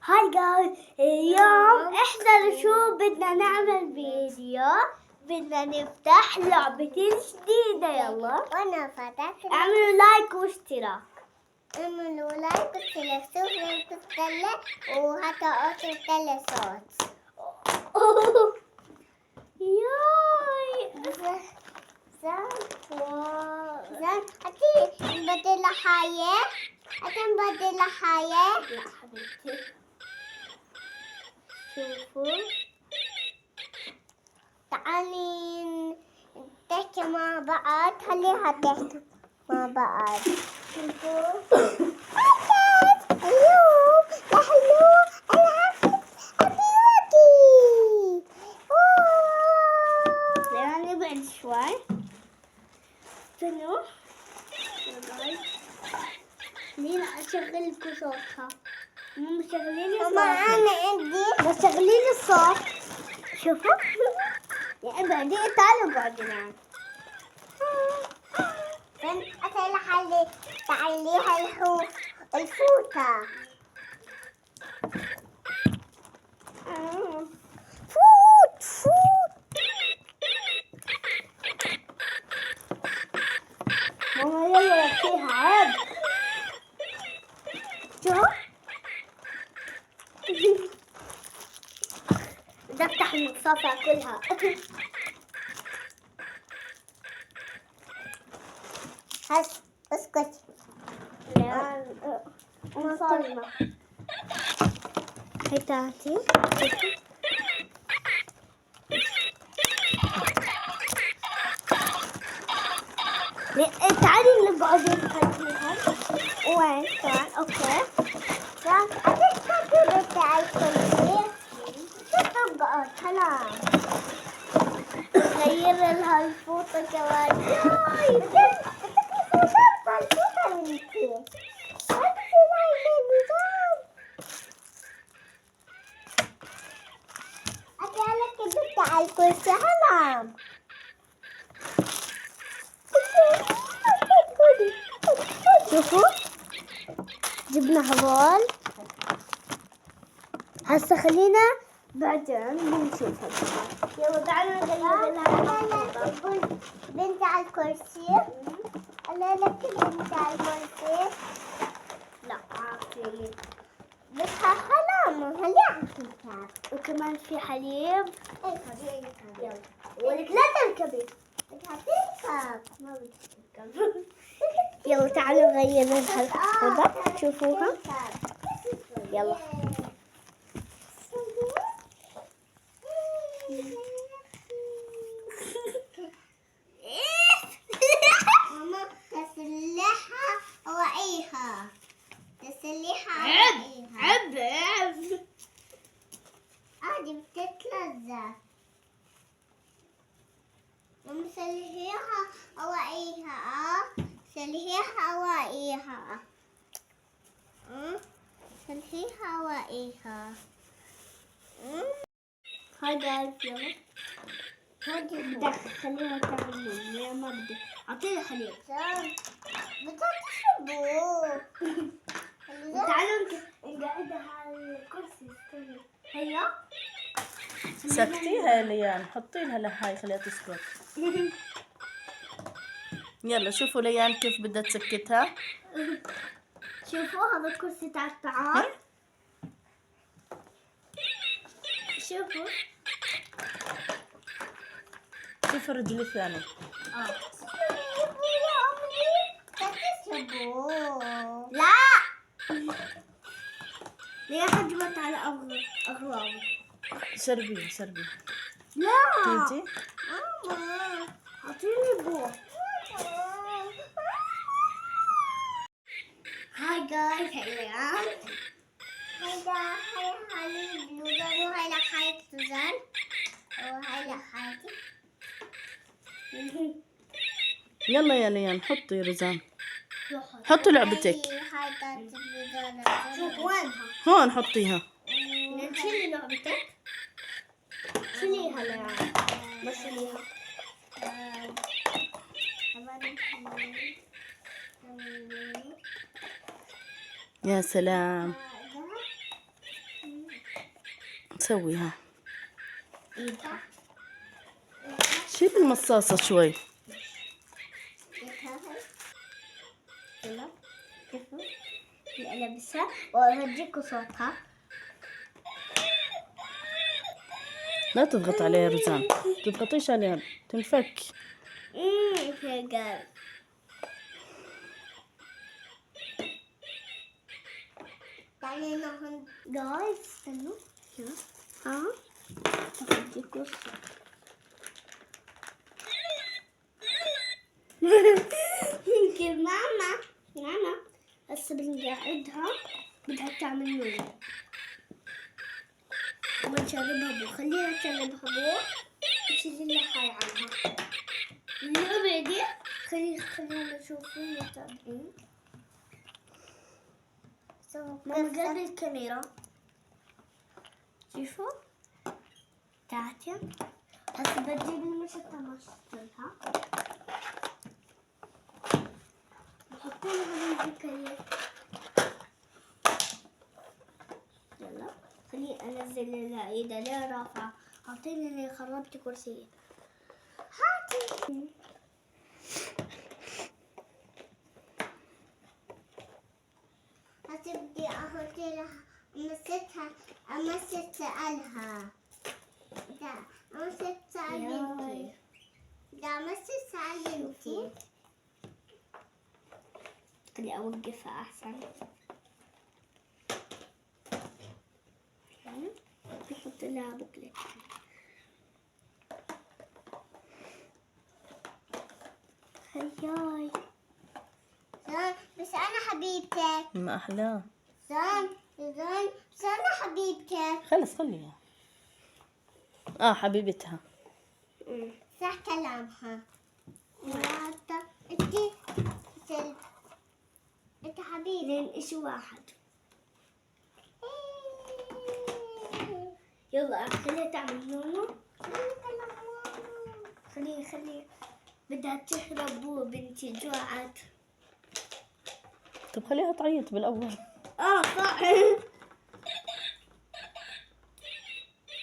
هاي جايز، اليوم احنا شو بدنا نعمل فيديو. بدنا نفتح لعبتين جديدة. يلا وانا فتحت. اعملوا لايك واشتراك. اعملوا لايك واشترك. شوفوا التلة وهتقعدوا التلة صوت. ياي زين هاتي نبدل حياة. هاتي نبدل حياة. لا حبيبتي، شوفوا تعالي نحكي مع بعض. خليها تحكي مع بعض. شوفوا اليوم نحن العب دلوقتي. خلينا نبعد شوي. استنوا خلينا اشغل لكم صوتها. مو مشغلين ماما انا عندي بس شغلين الصوت. شوفوا يعني بعدين تعالوا بعدين. أسأل حلي تعليها الفوطة. فوت ماما يلا فيها عيب. شوف بدي افتح المصافة كلها. هس اسكت. وصلنا. هي تاعتي. تعالي نقعد نخليها. وين تعال اوكي. أتذكر على الكرسي. تقعد خلاص. غير لها الفوطة كمان. ياي الفوطة انتي. أمسي لها النظام. أتعلق كدت على الكرسي هلا. شوفوا جبنا هذول. هسه خلينا بعدين بنشوفها. يلا تعالوا نغير لها. بنت على الكرسي. أنا لك بنت على الكرسي. لا عارفين. بس حلام خليها الكتاب. وكمان في حليب. ايه خليها يلا ولك لا تركبي. هتركب. ما بدي تركب. يلا تعالوا نغير لها الفوطة. شوفوها. يلا ماما تسليحها وعيها. تسليحها عب وعيها. عب. عادي بتتلذذ. ماما سليحها وعيها. سليحها وعيها. سليحها وعيها. هاي جايز يلا. بدك خليها تعمل. لا ما بدي. اعطيها حليب. بتشربوا. تعالوا نقعدها على الكرسي. استني هيا. سكتيها يا ليان، حطي لها لهاي خليها تسكت. يلا شوفوا ليان كيف بدها تسكتها. شوفوا هذا الكرسي تاع الطعام. شوفوا شوفوا رجلي الثانية. لا ليه حجمت على أغراضي. شربي لا تيجي. أعطيني بو. هاي جايز هيا. هاي حليب لوزان وهاي لحاية سوزان وهاي لحايتي. يلا يا ليان حطي رزان. حطي لعبتك هاي تاعت لوزان. شوف وينها. هون حطيها. شيلي لعبتك. شيليها لا ما شيليها. يا سلام. تسويها؟ ايدها. شيل المصاصة شوي. يلا شوفوا البسها واورجيكم صوتها. لا تضغط عليها يا رزان، تضغطيش عليها تنفك. فقال تعالي نحن جايز استنوا. ها اورجيكم الصوت. يمكن ماما هسه بنقعدها بدها تعمل نوم ونشربها بو. خليها تشربها بو وتشيل لها حاي عنها. اللعبة دي خلينا نشوفوا متابعين. ماما قبل الكاميرا شوفوا تعتي. هسه بجيب المشطة مشطلها بحط لها بالكريم. يلا خليني انزل العيدة ليه رافعة. اعطيني اللي خربت كرسي. هاتي هتبدي أحط لها أمسك سألها ده أمسك سأل بنتي ده أمسك سأل بنتي. خلي اوقفها احسن. بحط لها بوكلت. هياي زين بس أنا حبيبتك. ما أحلاه. زين بس أنا حبيبتك. خلص خليها. حبيبتها. صح كلامها. انتي انت حبيبي. لين اشي واحد. يلا خليها تعمل نونو. خليها بدها تشرب بو بنتي جوعت. طب خليها تعيط بالأول. صح.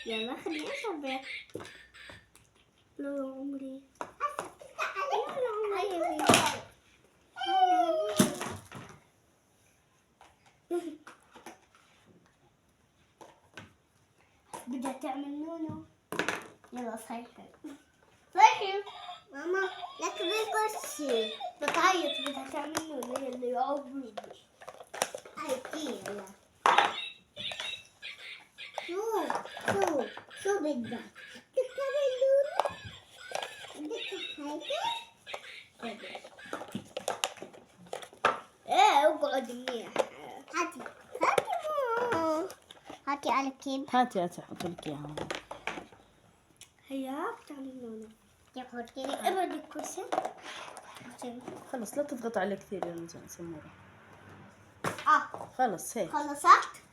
يلا خليني اشرب. لو عمري بدها تعمل نونو. يلا صيحي ماما لك بالكرسي. بتعيط بدها تعمل نونو. يلا يعوضني. يلا شو بدك؟ تكتبي اللون؟ بدك هيك؟ اقعد منيح. هاتي هاتي على كيب. هاتي أحط لك إياها. هيا بتعمل نونو. ياخد كده. ابعد الكرسي. خلص لا تضغط عليه كثير يا رزان سمورة. خلص هيك. خلصت.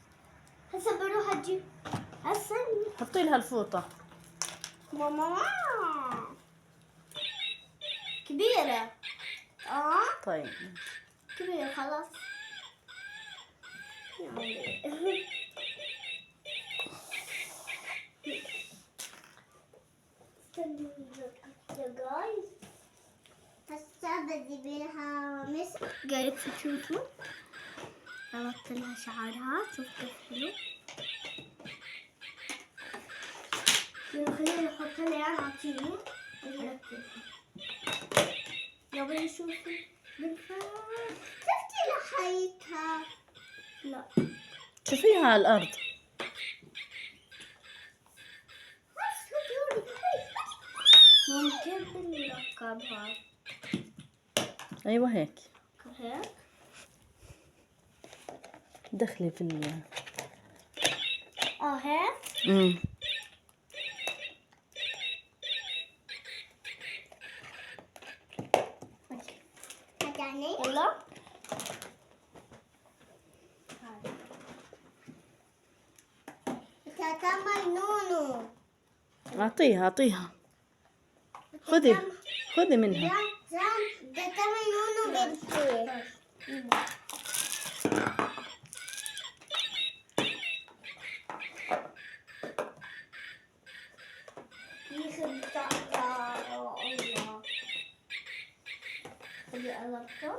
هسه بروح اجيب. هسه حطي لها الفوطة. ماما كبيرة. طيب كبيرة خلاص. يا جايز هسه بدي لها مسك. جايب تشوفوا. ربطت لها شعرها. شوف كيف حلو. يلا خليني احط لها اعطيني اركبها. يلا شوفي بالفعل. شفتي لحيتها؟ لا شوفيها على الأرض. ممكن نركبها أيوة هيك. هيك. دخلي في ال هيك. هتعني؟ يلا تعمل نونو. أعطيها خذي منها. زين ده تعمل نونو بنتي. خلي قربته.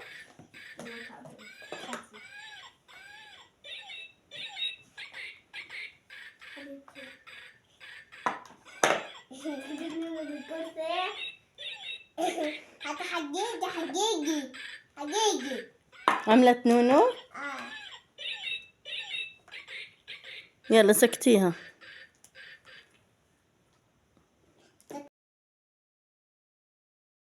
هذا حقيقي. عملت نونو. آه. يلا سكتيها.